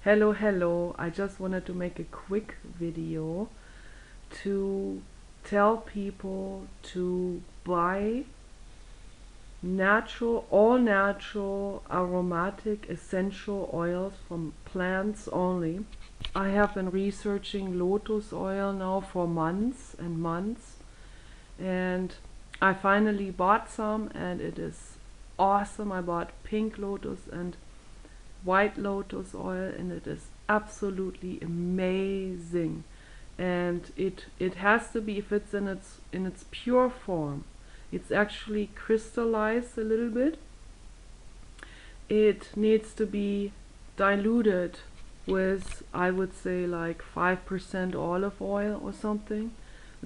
Hello, I just wanted to make a quick video to tell people to buy all natural aromatic essential oils from plants only. I have been researching lotus oil now for months and months, and I finally bought some and it is awesome. I bought pink lotus and white lotus oil and it is absolutely amazing. And it has to be, if it's in its pure form, it's actually crystallized a little bit. It needs to be diluted with, I would say, like 5% olive oil or something.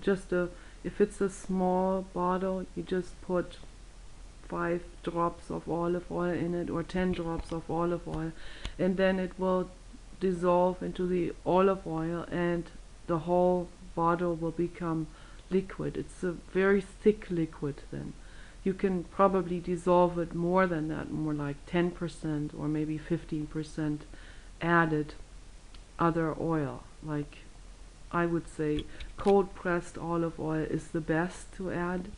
If it's a small bottle, you just put 5 drops of olive oil in it, or 10 drops of olive oil, and then it will dissolve into the olive oil and the whole bottle will become liquid. It's a very thick liquid then. You can probably dissolve it more than that, more like 10% or maybe 15% added other oil. Like, I would say cold pressed olive oil is the best to add.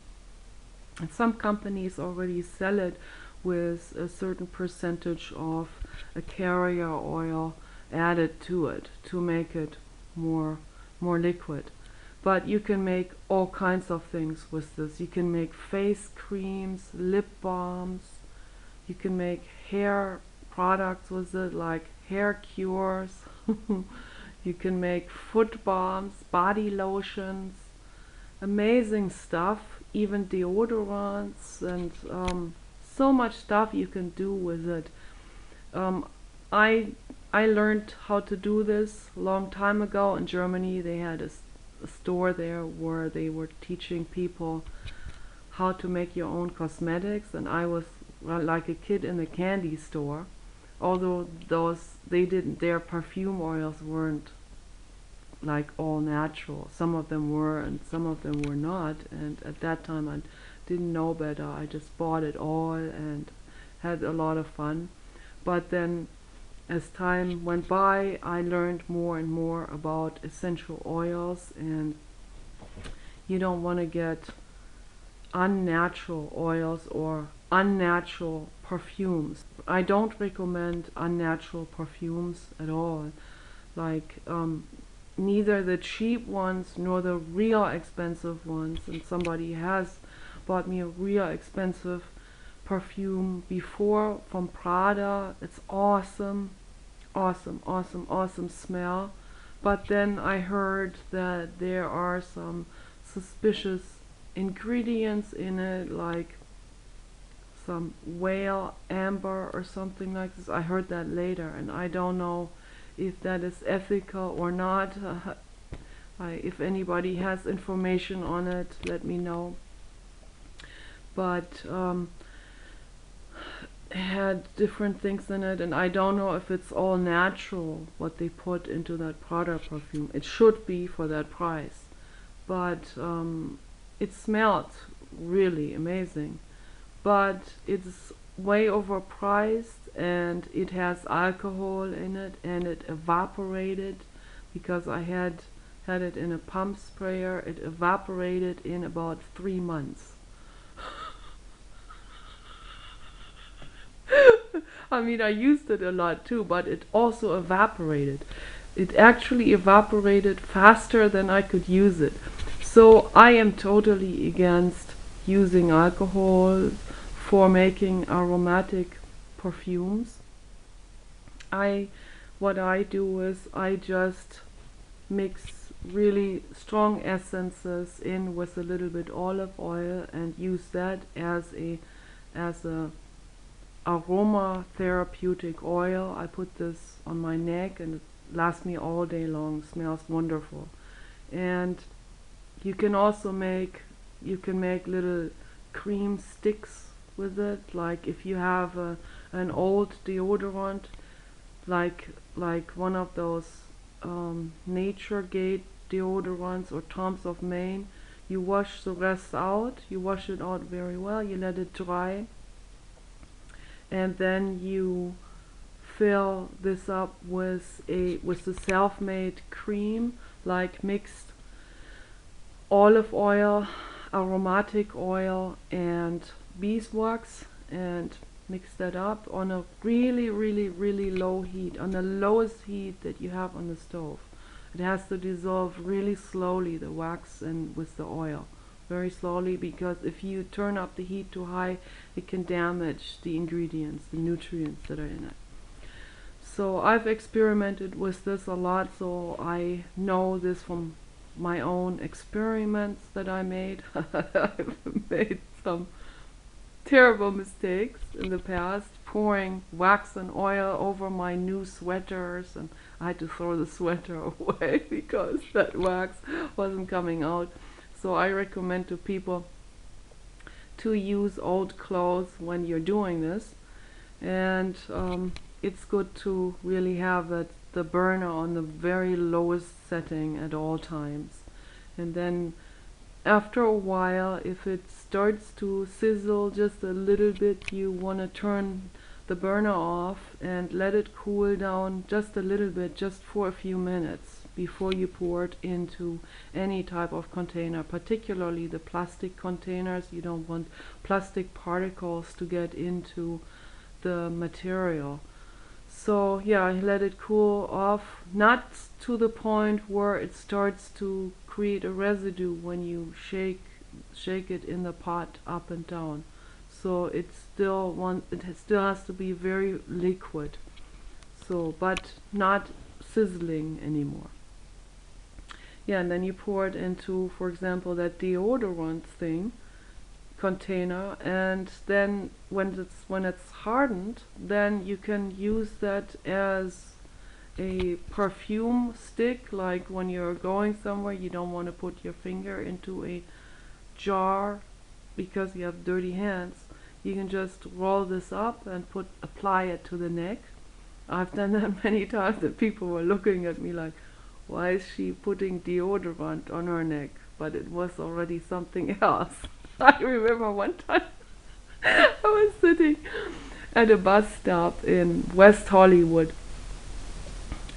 And some companies already sell it with a certain percentage of a carrier oil added to it to make it more liquid. But you can make all kinds of things with this. You can make face creams, lip balms, you can make hair products with it, like hair cures. You can make foot balms, body lotions, amazing stuff, even deodorants, and so much stuff you can do with it. Um, I I learned how to do this a long time ago in Germany. They had a store there where they were teaching people how to make your own cosmetics, and I was like a kid in a candy store. Although their perfume oils weren't like all natural. Some of them were and some of them were not, and at that time I didn't know better. I just bought it all and had a lot of fun. But then as time went by, I learned more and more about essential oils, and you don't want to get unnatural oils or unnatural perfumes. I don't recommend unnatural perfumes at all. Like, neither the cheap ones nor the real expensive ones. And somebody has bought me a real expensive perfume before from Prada. It's awesome, awesome smell. But then I heard that there are some suspicious ingredients in it, like some whale amber or something like this. I heard that later, and I don't know if that is ethical or not. If anybody has information on it, let me know. But it had different things in it, and I don't know if it's all natural what they put into that Prada perfume. It should be for that price, but it smelled really amazing. But it's way overpriced, and it has alcohol in it, and it evaporated because I had it in a pump sprayer. It evaporated in about 3 months. I mean, I used it a lot too, but it also evaporated. It actually evaporated faster than I could use it. So I am totally against using alcohol for making aromatic perfumes. What I do is I just mix really strong essences in with a little bit olive oil and use that as a aroma therapeutic oil. I put this on my neck and it lasts me all day long. Smells wonderful. And you can also make little cream sticks with it. Like if you have an old deodorant, like one of those Nature Gate deodorants or Tom's of Maine, you wash the rest out. You wash it out very well. You let it dry, and then you fill this up with the self-made cream, like mixed olive oil, aromatic oil, and beeswax, and mix that up on a really, really, really low heat, on the lowest heat that you have on the stove. It has to dissolve really slowly, the wax and with the oil, very slowly, because if you turn up the heat too high, it can damage the ingredients, the nutrients that are in it. So I've experimented with this a lot, so I know this from my own experiments that I made. I've made some terrible mistakes in the past, pouring wax and oil over my new sweaters, and I had to throw the sweater away because that wax wasn't coming out. So I recommend to people to use old clothes when you're doing this, and it's good to really have the burner on the very lowest setting at all times. And then after a while, if it starts to sizzle just a little bit, you want to turn the burner off and let it cool down just a little bit, just for a few minutes, before you pour it into any type of container, particularly the plastic containers. You don't want plastic particles to get into the material. So yeah, let it cool off, not to the point where it starts to create a residue when you shake it in the pot up and down. So it still has to be very liquid. So, but not sizzling anymore. Yeah, and then you pour it into, for example, that deodorant thing container, and then when it's hardened, then you can use that as a perfume stick. Like when you're going somewhere, you don't want to put your finger into a jar because you have dirty hands. You can just roll this up and apply it to the neck. I've done that many times, that people were looking at me like, why is she putting deodorant on her neck? But it was already something else. I remember one time I was sitting at a bus stop in West Hollywood,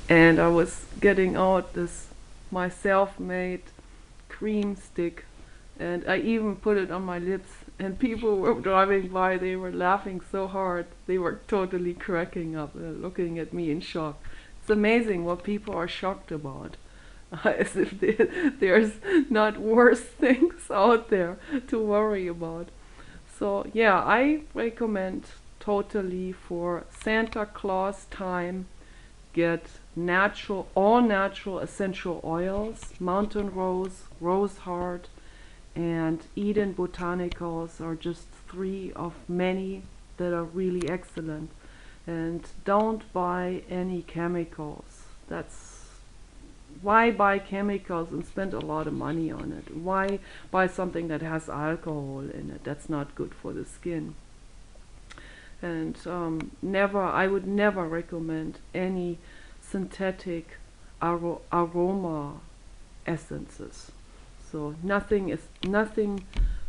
and I was getting out my self-made cream stick, and I even put it on my lips, and people were driving by. They were laughing so hard, they were totally cracking up, looking at me in shock. It's amazing what people are shocked about. As if there's not worse things out there to worry about. So yeah, I recommend totally for Santa Claus time, get all natural essential oils. Mountain Rose, Rose Heart, and Eden Botanicals are just 3 of many that are really excellent. And don't buy any chemicals. Why buy chemicals and spend a lot of money on it? Why buy something that has alcohol in it? That's not good for the skin. And I would never recommend any synthetic aroma essences. So nothing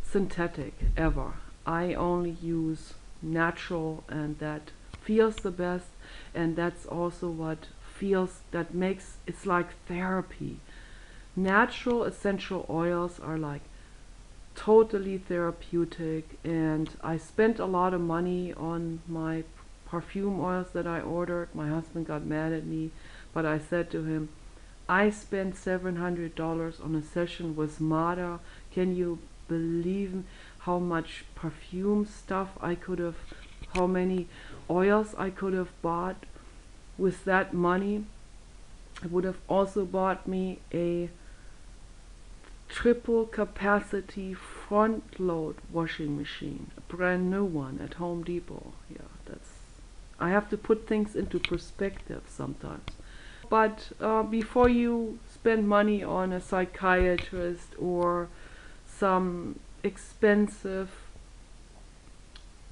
synthetic ever. I only use natural, and that feels the best, and that's also what it's like therapy. Natural essential oils are like totally therapeutic, and I spent a lot of money on my perfume oils that I ordered. My husband got mad at me, but I said to him, I spent $700 on a session with Mada. Can you believe how much perfume stuff how many oils I could have bought with that money? I would have also bought me a triple capacity front load washing machine, a brand new one at Home Depot. Yeah, I have to put things into perspective sometimes. But before you spend money on a psychiatrist or some expensive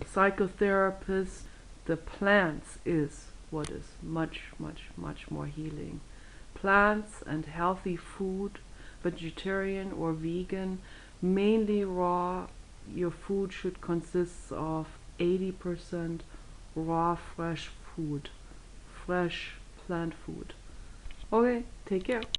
psychotherapist, the plants is what is much, much, much more healing. Plants and healthy food, vegetarian or vegan, mainly raw. Your food should consist of 80% raw, fresh food. fresh plant food. Okay, take care.